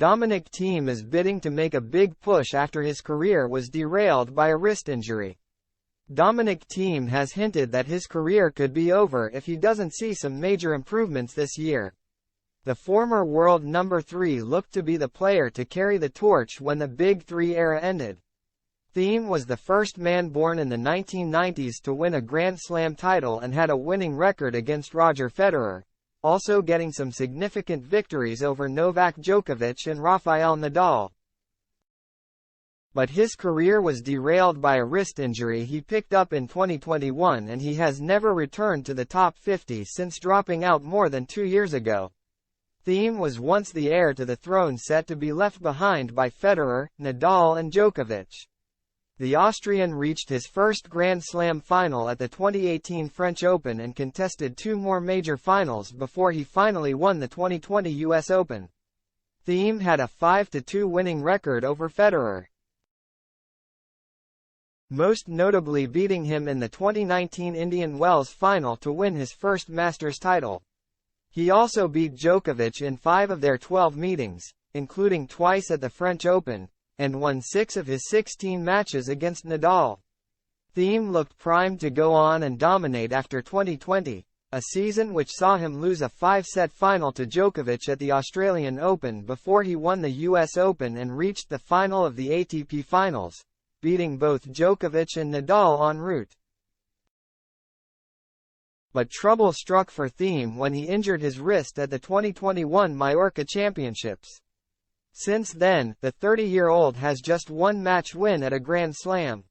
Dominic Thiem is bidding to make a big push after his career was derailed by a wrist injury. Dominic Thiem has hinted that his career could be over if he doesn't see some major improvements this year. The former world number 3 looked to be the player to carry the torch when the Big Three era ended. Thiem was the first man born in the 1990s to win a Grand Slam title and had a winning record against Roger Federer, also getting some significant victories over Novak Djokovic and Rafael Nadal. But his career was derailed by a wrist injury he picked up in 2021, and he has never returned to the top 50 since dropping out more than 2 years ago. Thiem was once the heir to the throne, set to be left behind by Federer, Nadal and Djokovic. The Austrian reached his first Grand Slam final at the 2018 French Open and contested 2 more major finals before he finally won the 2020 US Open. Thiem had a 5-2 winning record over Federer, most notably beating him in the 2019 Indian Wells final to win his first Masters title. He also beat Djokovic in 5 of their 12 meetings, including twice at the French Open, and won 6 of his 16 matches against Nadal. Thiem looked primed to go on and dominate after 2020, a season which saw him lose a 5-set final to Djokovic at the Australian Open before he won the US Open and reached the final of the ATP Finals, beating both Djokovic and Nadal en route. But trouble struck for Thiem when he injured his wrist at the 2021 Mallorca Championships. Since then, the 30-year-old has just one match win at a Grand Slam.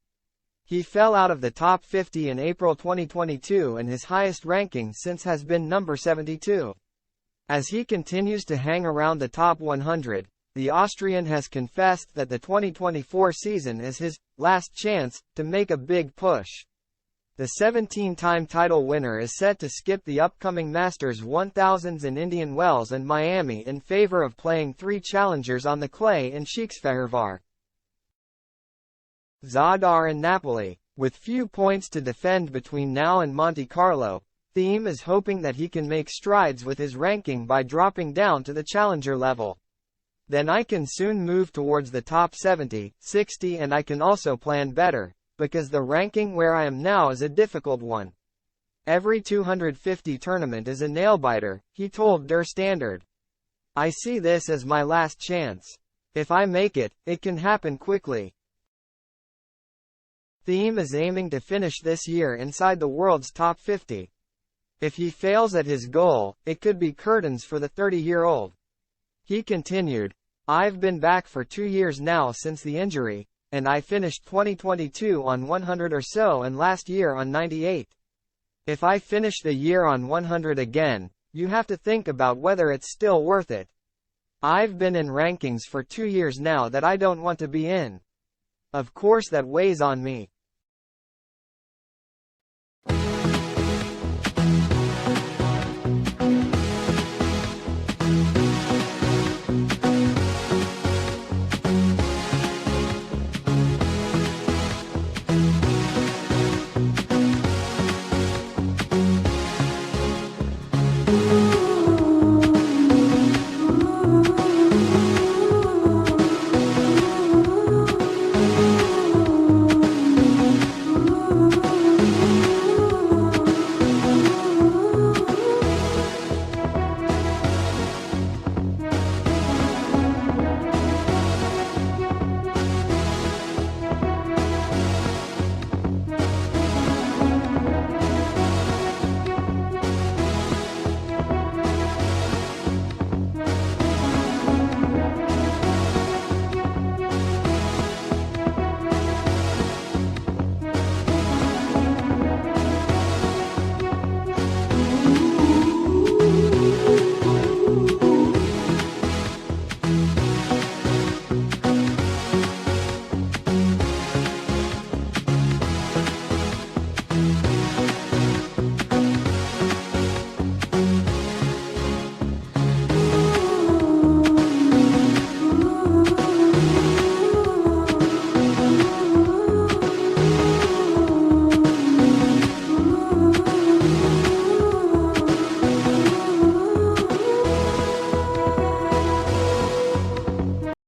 He fell out of the top 50 in April 2022, and his highest ranking since has been number 72. As he continues to hang around the top 100, the Austrian has confessed that the 2024 season is his last chance to make a big push. The 17-time title winner is set to skip the upcoming Masters 1000s in Indian Wells and Miami in favor of playing 3 challengers on the clay in Székesfehérvár, Zadar and Napoli. With few points to defend between now and Monte Carlo, Thiem is hoping that he can make strides with his ranking by dropping down to the challenger level. Then I can soon move towards the top 70, 60, and I can also plan better, because the ranking where I am now is a difficult one. Every 250 tournament is a nail-biter, he told Der Standard. I see this as my last chance. If I make it, it can happen quickly. Thiem is aiming to finish this year inside the world's top 50. If he fails at his goal, it could be curtains for the 30-year-old. He continued, I've been back for 2 years now since the injury, and I finished 2022 on 100 or so and last year on 98. If I finish the year on 100 again, you have to think about whether it's still worth it. I've been in rankings for 2 years now that I don't want to be in. Of course that weighs on me.